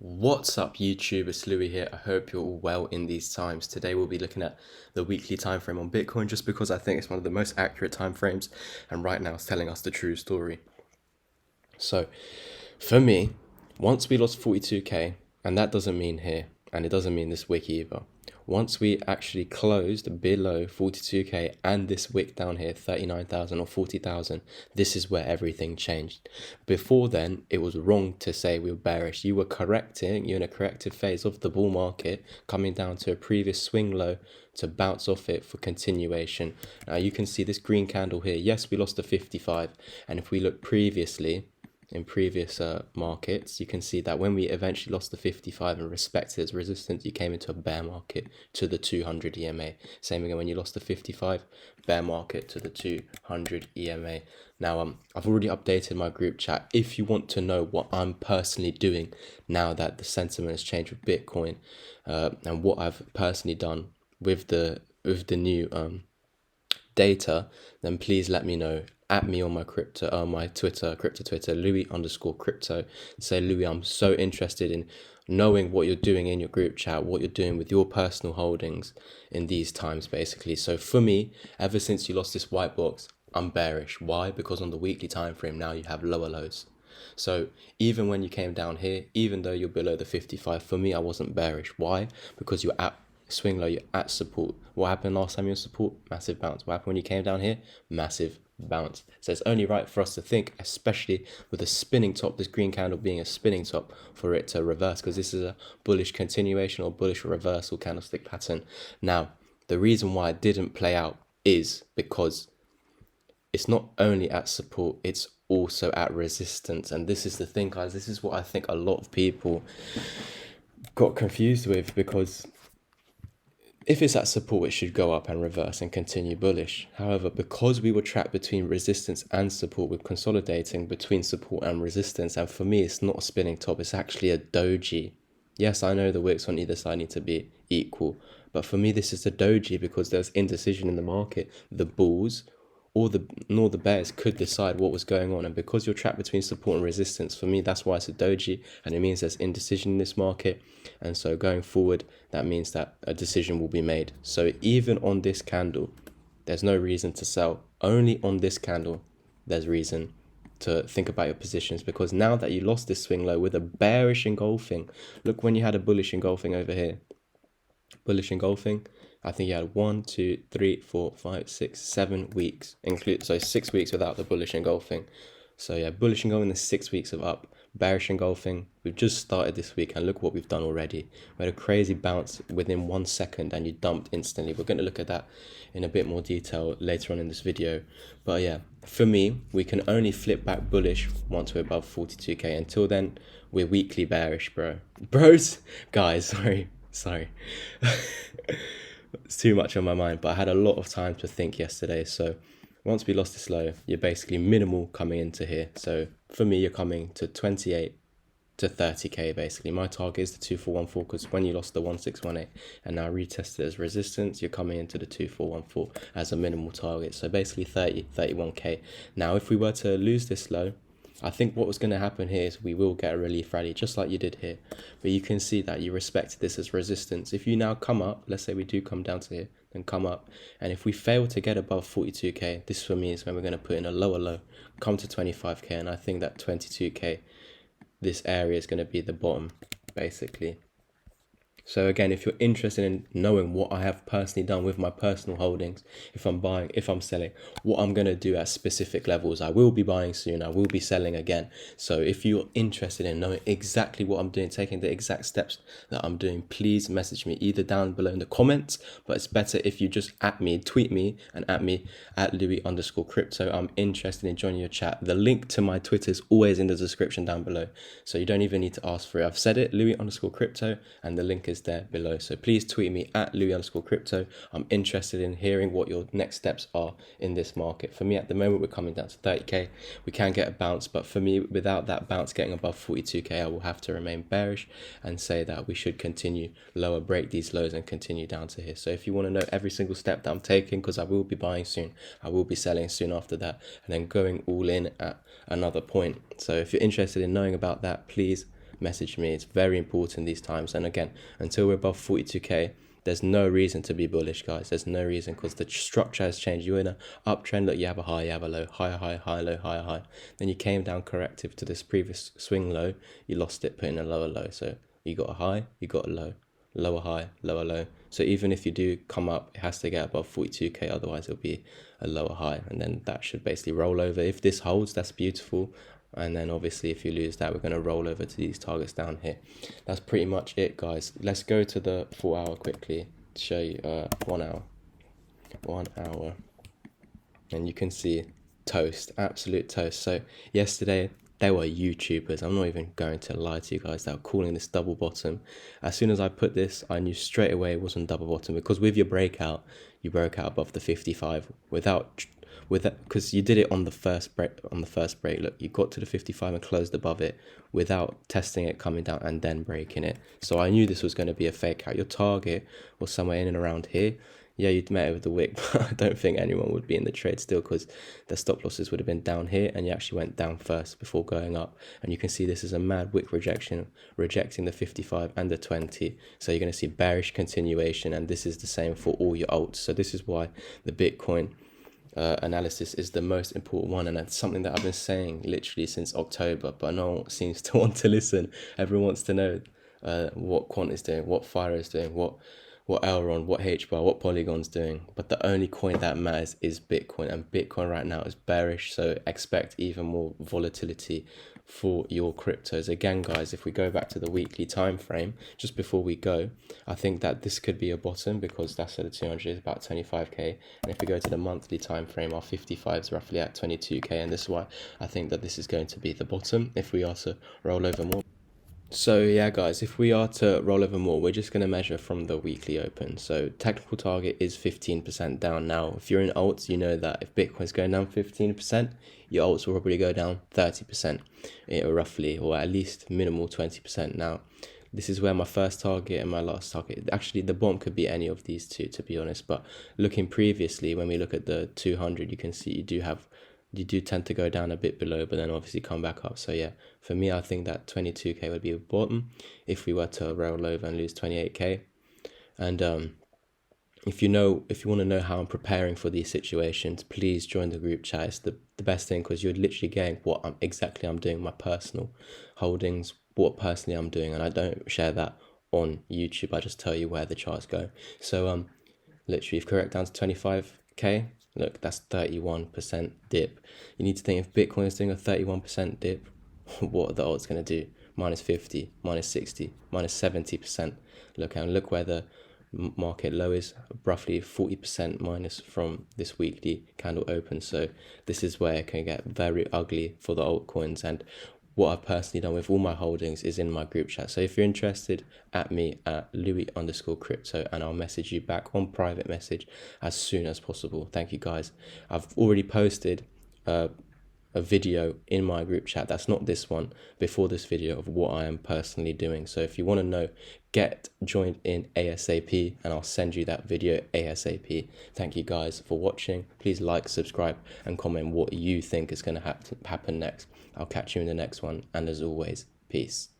What's up YouTube, it's Louis here. I hope you're all well in these times. Today we'll be looking at the weekly time frame on Bitcoin just because I think it's one of the most accurate time frames and right now it's telling us the true story. So for me, once we lost 42k, and that doesn't mean here and it doesn't mean this wick either. Once we actually closed below 42k and this wick down here, 39,000 or 40,000, this is where everything changed. Before then, it was wrong to say we were bearish. You're in a corrective phase of the bull market, coming down to a previous swing low to bounce off it for continuation. Now you can see this green candle here. Yes, we lost the 55. And if we look previously, in previous markets, you can see that when we eventually lost the 55 and respected its resistance, you came into a bear market to the 200 EMA. Same again when you lost the 55, bear market to the 200 EMA. Now, I've already updated my group chat. If you want to know what I'm personally doing now that the sentiment has changed with Bitcoin, and what I've personally done with the new data, then please let me know. At me on my my Twitter, crypto Twitter, Louis_crypto. Say, Louis, I'm so interested in knowing what you're doing in your group chat, what you're doing with your personal holdings in these times, basically. So for me, ever since you lost this white box, I'm bearish. Why? Because on the weekly time frame now you have lower lows. So even when you came down here, even though you're below the 55, for me I wasn't bearish. Why? Because you're at swing low, you're at support. What happened last time you were support? Massive bounce. What happened when you came down here? Massive bounce. So it's only right for us to think, especially with a spinning top, this green candle being a spinning top, for it to reverse, because this is a bullish continuation or bullish reversal candlestick pattern. Now, the reason why it didn't play out is because it's not only at support, it's also at resistance. And this is the thing, guys, this is what I think a lot of people got confused with, because if it's at support, it should go up and reverse and continue bullish. However, because we were trapped between resistance and support, we're consolidating between support and resistance. And for me, it's not a spinning top, it's actually a doji. Yes, I know the wicks on either side need to be equal, but for me, this is a doji because there's indecision in the market. The bulls nor the bears could decide what was going on, and because you're trapped between support and resistance, for me that's why it's a doji, and it means there's indecision in this market. And so going forward, that means that a decision will be made. So even on this candle, there's no reason to sell. Only on this candle there's reason to think about your positions, because now that you lost this swing low with a bearish engulfing, look, when you had a bullish engulfing over here, bullish engulfing, I think you had 1, 2, 3, 4, 5, 6, 7 weeks, so 6 weeks without the bullish engulfing. So yeah, bullish engulfing, the 6 weeks of up. Bearish engulfing, we've just started this week, and look what we've done already. We had a crazy bounce within 1 second and you dumped instantly. We're going to look at that in a bit more detail later on in this video. But yeah, for me, we can only flip back bullish once we're above 42k. Until then, we're weekly bearish, guys, sorry. It's too much on my mind, but I had a lot of time to think yesterday. So once we lost this low, you're basically minimal coming into here. So for me, you're coming to 28 to 30k basically. My target is the 2414, because when you lost the 1618 and now retested as resistance, you're coming into the 2414 as a minimal target. So basically 31k. Now if we were to lose this low, I think what was going to happen here is we will get a relief rally just like you did here. But you can see that you respected this as resistance. If you now come up, let's say we do come down to here, then come up, and if we fail to get above 42k, this for me is when we're going to put in a lower low, come to 25k, and I think that 22k, this area is going to be the bottom basically. So again, if you're interested in knowing what I have personally done with my personal holdings, if I'm buying, if I'm selling, what I'm going to do at specific levels, I will be buying soon, I will be selling again. So if you're interested in knowing exactly what I'm doing, taking the exact steps that I'm doing, please message me either down below in the comments, but it's better if you just tweet me and at me at Louis_crypto. I'm interested in joining your chat. The link to my Twitter is always in the description down below, so you don't even need to ask for it. I've said it, Louis_crypto, and the link is there below. So please tweet me at Louis_crypto. I'm interested in hearing what your next steps are in this market. For me at the moment, we're coming down to 30k. We can get a bounce, but for me, without that bounce getting above 42k, I will have to remain bearish and say that we should continue lower, break these lows and continue down to here. So if you want to know every single step that I'm taking, because I will be buying soon, I will be selling soon after that, and then going all in at another point. So if you're interested in knowing about that, please message me. It's very important these times. And again, until we're above 42k, there's no reason to be bullish, guys. There's no reason, because the structure has changed. You're in an uptrend. Look, you have a high, you have a low, higher high, higher low, higher high. Then you came down corrective to this previous swing low. You lost it, put in a lower low. So you got a high, you got a low, lower high, lower low. So even if you do come up, it has to get above 42k, otherwise it'll be a lower high, and then that should basically roll over. If this holds, that's beautiful. And then obviously if you lose that, we're going to roll over to these targets down here. That's pretty much it, guys. Let's go to the 4 hour quickly to show you 1 hour. 1 hour. And you can see toast, absolute toast. So yesterday there were YouTubers, I'm not even going to lie to you guys, that were calling this double bottom. As soon as I put this, I knew straight away it wasn't double bottom, because with your breakout, you broke out above the 55 because you did it on the first break. Look, you got to the 55 and closed above it without testing it, coming down and then breaking it. So I knew this was going to be a fake out. Your target was somewhere in and around here. Yeah, you'd met it with the wick, but I don't think anyone would be in the trade still, because the stop losses would have been down here, and you actually went down first before going up. And you can see this is a mad wick rejection, rejecting the 55 and the 20. So you're going to see bearish continuation, and this is the same for all your alts. So this is why the Bitcoin analysis is the most important one, and that's something that I've been saying literally since October, but no one seems to want to listen. Everyone wants to know what Quant is doing, what Fire is doing, what Elron, what HBAR, what Polygon's doing. But the only coin that matters is Bitcoin, and Bitcoin right now is bearish, so expect even more volatility for your cryptos. Again, guys, if we go back to the weekly time frame, just before we go, I think that this could be a bottom, because that's at the 200 is about 25k, and if we go to the monthly time frame, our 55 is roughly at 22k, and this is why I think that this is going to be the bottom if we are to roll over more. So yeah, guys, if we are to roll over more, we're just going to measure from the weekly open. So technical target is 15% down. Now, if you're in alts, you know that if Bitcoin's going down 15%, your alts will probably go down 30%, roughly, or at least minimal 20%. Now, this is where my first target and my last target, actually the bottom could be any of these two, to be honest. But looking previously, when we look at the 200, you can see you do tend to go down a bit below, but then obviously come back up. So yeah, for me, I think that 22k would be a bottom if we were to roll over and lose 28k. And if you want to know how I'm preparing for these situations, please join the group chat. It's the best thing, because you're literally getting what I'm doing, my personal holdings, what personally I'm doing, and I don't share that on YouTube. I just tell you where the charts go. So literally, if correct down to 25k, look, that's 31% dip. You need to think, if Bitcoin is doing a 31% dip, what are the odds going to do? Minus 50, minus 60, minus 70%. Look where the market low is, roughly 40% minus from this weekly candle open. So this is where it can get very ugly for the altcoins. And what I've personally done with all my holdings is in my group chat. So if you're interested, at me at Louis_crypto, and I'll message you back on private message as soon as possible. Thank you, guys. I've already posted a video in my group chat, that's not this one, before this video, of what I am personally doing. So if you want to know, get joined in ASAP, and I'll send you that video ASAP. Thank you guys for watching. Please like, subscribe, and comment what you think is going to happen next. I'll catch you in the next one, and as always, peace.